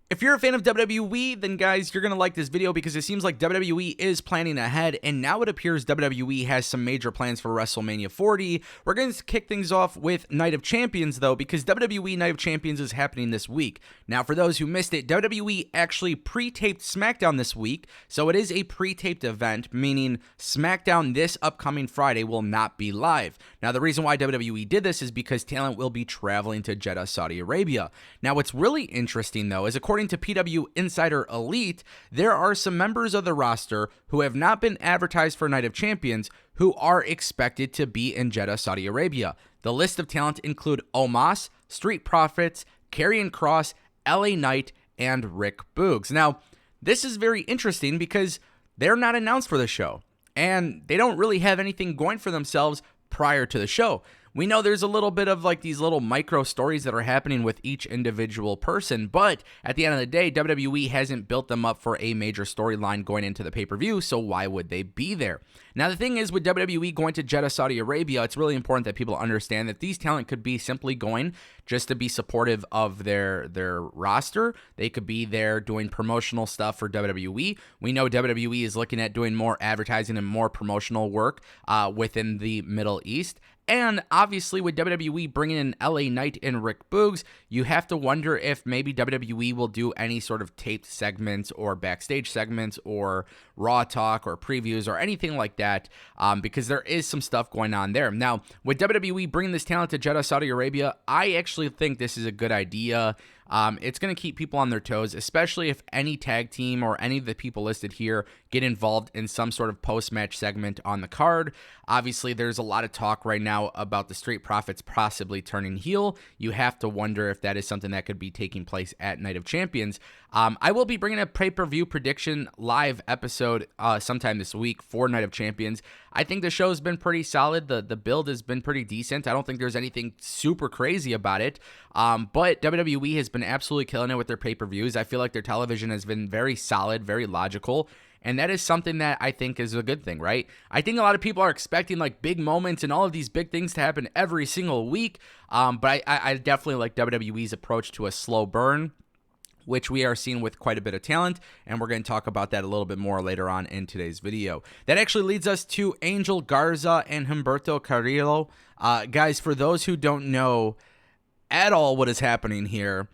If you're a fan of WWE, then guys, you're going to like this video because it seems like WWE is planning ahead, and now it appears WWE has some major plans for WrestleMania 40. We're going to kick things off with Night of Champions, though, because WWE Night of Champions is happening this week. Now, for those who missed it, WWE actually pre-taped SmackDown this week, so it is a pre-taped event, meaning SmackDown this upcoming Friday will not be live. Now, the reason why WWE did this is because talent will be traveling to Jeddah, Saudi Arabia. Now, what's really interesting, though, is according to PW Insider Elite, there are some members of the roster who have not been advertised for Night of Champions who are expected to be in Jeddah, Saudi Arabia. The list of talent include Omos, Street Profits, Karrion Kross, LA Knight, and Rick Boogs. Now, this is very interesting because they're not announced for the show, and they don't really have anything going for themselves prior to the show. We know there's a little bit of like these little micro stories that are happening with each individual person, but at the end of the day, WWE hasn't built them up for a major storyline going into the pay-per-view, so why would they be there? Now, the thing is, with WWE going to Jeddah, Saudi Arabia, it's really important that people understand that these talent could be simply going just to be supportive of their roster. They could be there doing promotional stuff for WWE. We know WWE is looking at doing more advertising and more promotional work within the Middle East. And obviously, with WWE bringing in LA Knight and Rick Boogs, you have to wonder if maybe WWE will do any sort of taped segments or backstage segments or Raw talk or previews or anything like that, because there is some stuff going on there. Now, with WWE bringing this talent to Jeddah, Saudi Arabia, I actually think this is a good idea. It's going to keep people on their toes, especially if any tag team or any of the people listed here get involved in some sort of post-match segment on the card. Obviously, there's a lot of talk right now about the Street Profits possibly turning heel. You have to wonder if that is something that could be taking place at Night of Champions. I will be bringing a pay-per-view prediction live episode sometime this week for Night of Champions. I think the show's been pretty solid. The build has been pretty decent. I don't think there's anything super crazy about it. But WWE has been absolutely killing it with their pay-per-views. I feel like their television has been very solid, very logical. And that is something that I think is a good thing, right? I think a lot of people are expecting like big moments and all of these big things to happen every single week. But I definitely like WWE's approach to a slow burn, which we are seeing with quite a bit of talent, and we're going to talk about that a little bit more later on in today's video. That actually leads us to Angel Garza and Humberto Carrillo. Guys, for those who don't know at all what is happening here,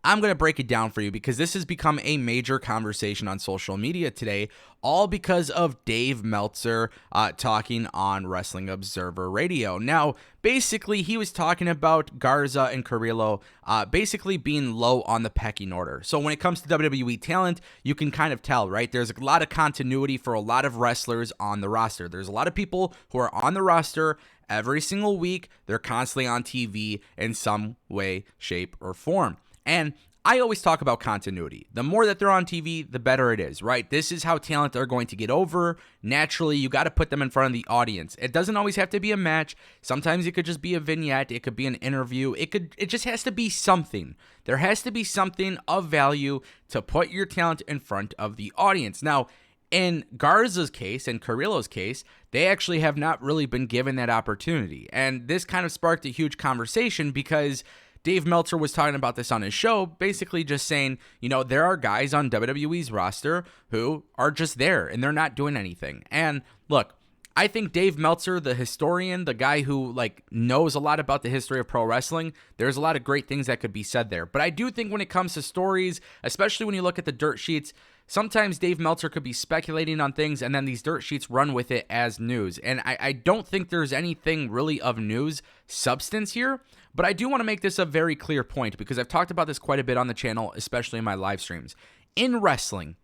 I'm going to break it down for you because this has become a major conversation on social media today, all because of Dave Meltzer talking on Wrestling Observer Radio. Now, basically, he was talking about Garza and Carrillo basically being low on the pecking order. So when it comes to WWE talent, you can kind of tell, right? There's a lot of continuity for a lot of wrestlers on the roster. There's a lot of people who are on the roster every single week. They're constantly on TV in some way, shape, or form. And I always talk about continuity. The more that they're on TV, the better it is, right? This is how talent are going to get over. Naturally, you got to put them in front of the audience. It doesn't always have to be a match. Sometimes it could just be a vignette. It could be an interview. It just has to be something. There has to be something of value to put your talent in front of the audience. Now, in Garza's case and Carrillo's case, they actually have not really been given that opportunity. And this kind of sparked a huge conversation because Dave Meltzer was talking about this on his show, basically just saying, you know, there are guys on WWE's roster who are just there and they're not doing anything. And look, I think Dave Meltzer, the historian, the guy who like knows a lot about the history of pro wrestling, there's a lot of great things that could be said there. But I do think when it comes to stories, especially when you look at the dirt sheets, sometimes Dave Meltzer could be speculating on things and then these dirt sheets run with it as news. And I don't think there's anything really of news substance here, but I do want to make this a very clear point because I've talked about this quite a bit on the channel, especially in my live streams. In wrestling,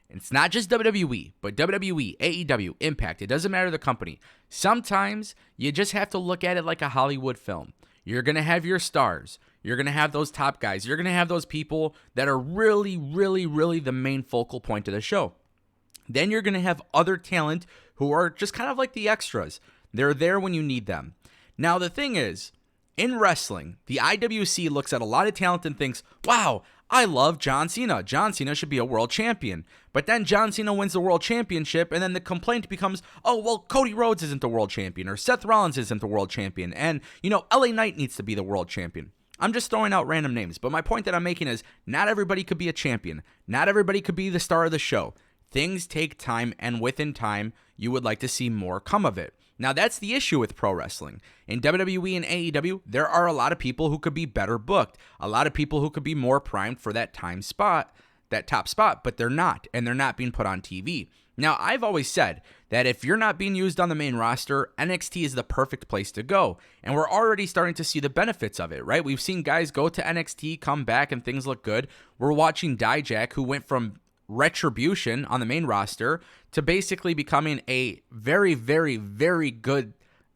it's not just WWE, but WWE, AEW, Impact, it doesn't matter the company. Sometimes you just have to look at it like a Hollywood film. You're going to have your stars. You're going to have those top guys. You're going to have those people that are really, really, really the main focal point of the show. Then you're going to have other talent who are just kind of like the extras. They're there when you need them. Now, the thing is, in wrestling, the IWC looks at a lot of talent and thinks, wow, I love John Cena. John Cena should be a world champion. But then John Cena wins the world championship, and then the complaint becomes, oh, well, Cody Rhodes isn't the world champion, or Seth Rollins isn't the world champion, and, you know, LA Knight needs to be the world champion. I'm just throwing out random names. But my point that I'm making is not everybody could be a champion. Not everybody could be the star of the show. Things take time, and within time, you would like to see more come of it. Now, that's the issue with pro wrestling. In WWE and AEW, there are a lot of people who could be better booked, a lot of people who could be more primed for that time spot, that top spot, but they're not, and they're not being put on TV. Now, I've always said that if you're not being used on the main roster, NXT is the perfect place to go, and we're already starting to see the benefits of it, right? We've seen guys go to NXT, come back, and things look good. We're watching Dijak, who went from Retribution on the main roster to basically becoming a very, very, very good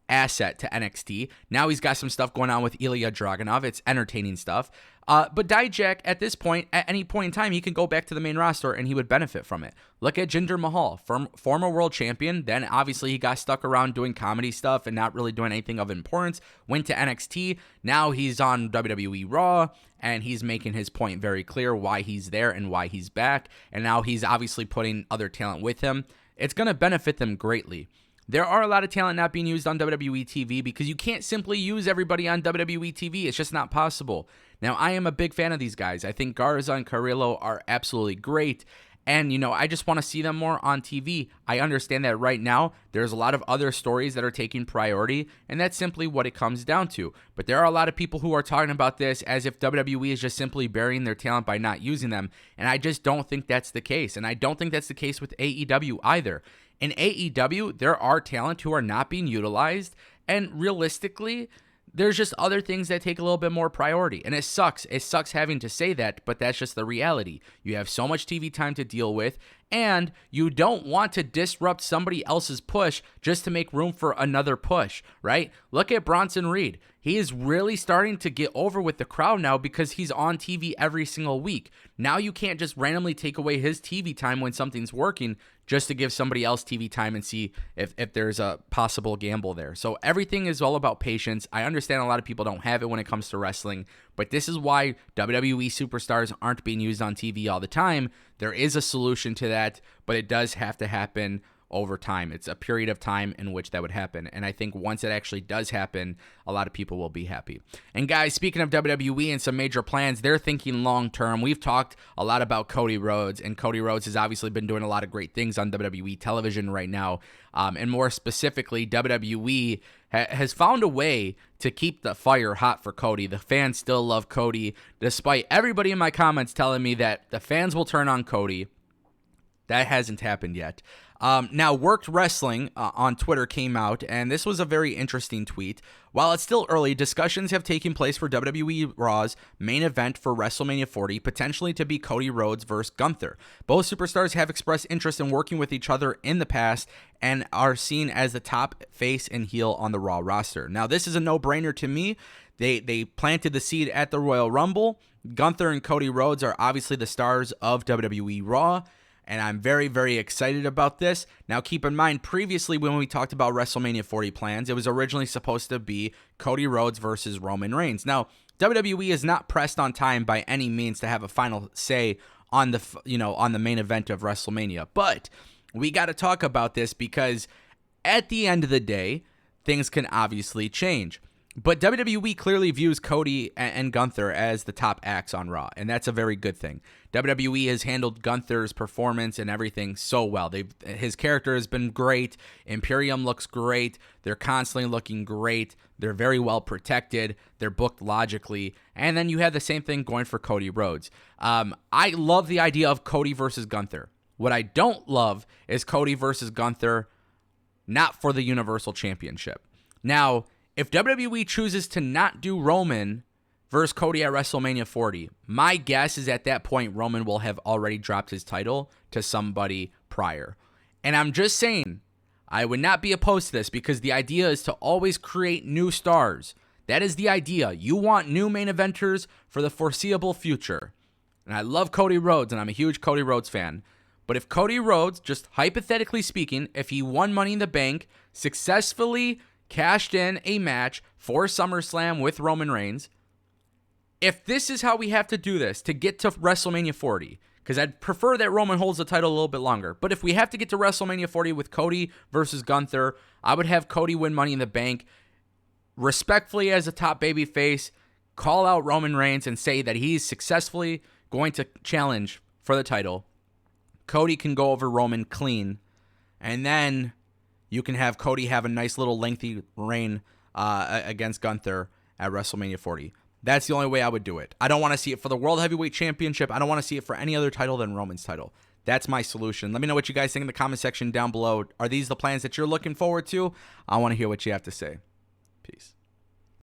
asset to NXT. Now he's got some stuff going on with Ilya Dragunov. It's entertaining stuff. But Dijak, at this point, at any point in time, he can go back to the main roster and he would benefit from it. Look at Jinder Mahal, former world champion. Then obviously he got stuck around doing comedy stuff and not really doing anything of importance. Went to NXT. Now he's on WWE Raw, and he's making his point very clear why he's there and why he's back. And now he's obviously putting other talent with him. It's going to benefit them greatly. There are a lot of talent not being used on WWE TV because you can't simply use everybody on WWE TV. It's just not possible. Now, I am a big fan of these guys. I think Garza and Carrillo are absolutely great. And, I just want to see them more on TV. I understand that right now there's a lot of other stories that are taking priority, and that's simply what it comes down to. But there are a lot of people who are talking about this as if WWE is just simply burying their talent by not using them, and I just don't think that's the case. And I don't think that's the case with AEW either. In AEW, there are talent who are not being utilized, and realistically, there's just other things that take a little bit more priority. And it sucks. It sucks having to say that, but that's just the reality. You have so much TV time to deal with, and you don't want to disrupt somebody else's push just to make room for another push, right? Look at Bronson Reed. He is really starting to get over with the crowd now because he's on TV every single week. Now you can't just randomly take away his TV time when something's working just to give somebody else TV time and see if there's a possible gamble there. So everything is all about patience. I understand a lot of people don't have it when it comes to wrestling, but this is why WWE superstars aren't being used on TV all the time. There is a solution to that, but it does have to happen over time. It's a period of time in which that would happen. And I think once it actually does happen, a lot of people will be happy. And guys, speaking of WWE and some major plans, they're thinking long term. We've talked a lot about Cody Rhodes, and Cody Rhodes has obviously been doing a lot of great things on WWE television right now. And more specifically, WWE has found a way to keep the fire hot for Cody. The fans still love Cody, despite everybody in my comments telling me that the fans will turn on Cody. That hasn't happened yet. Now, Worked Wrestling on Twitter came out, and this was a very interesting tweet. While it's still early, discussions have taken place for WWE Raw's main event for WrestleMania 40, potentially to be Cody Rhodes versus Gunther. Both superstars have expressed interest in working with each other in the past and are seen as the top face and heel on the Raw roster. Now, this is a no-brainer to me. They planted the seed at the Royal Rumble. Gunther and Cody Rhodes are obviously the stars of WWE Raw, and I'm very, very excited about this. Now, keep in mind, previously when we talked about WrestleMania 40 plans, it was originally supposed to be Cody Rhodes versus Roman Reigns. Now, WWE is not pressed on time by any means to have a final say on the main event of WrestleMania. But we got to talk about this because at the end of the day, things can obviously change. But WWE clearly views Cody and Gunther as the top acts on Raw, and that's a very good thing. WWE has handled Gunther's performance and everything so well. His character has been great. Imperium looks great. They're constantly looking great. They're very well protected. They're booked logically. And then you have the same thing going for Cody Rhodes. I love the idea of Cody versus Gunther. What I don't love is Cody versus Gunther not for the Universal Championship. Now, if WWE chooses to not do Roman versus Cody at WrestleMania 40, my guess is at that point Roman will have already dropped his title to somebody prior. And I'm just saying, I would not be opposed to this because the idea is to always create new stars. That is the idea. You want new main eventers for the foreseeable future. And I love Cody Rhodes, and I'm a huge Cody Rhodes fan. But if Cody Rhodes, just hypothetically speaking, if he won Money in the Bank, successfully cashed in a match for SummerSlam with Roman Reigns, if this is how we have to do this to get to WrestleMania 40, because I'd prefer that Roman holds the title a little bit longer, but if we have to get to WrestleMania 40 with Cody versus Gunther, I would have Cody win Money in the Bank respectfully as a top babyface, call out Roman Reigns and say that he's successfully going to challenge for the title. Cody can go over Roman clean, and then you can have Cody have a nice little lengthy reign against Gunther at WrestleMania 40. That's the only way I would do it. I don't want to see it for the World Heavyweight Championship. I don't want to see it for any other title than Roman's title. That's my solution. Let me know what you guys think in the comment section down below. Are these the plans that you're looking forward to? I want to hear what you have to say. Peace.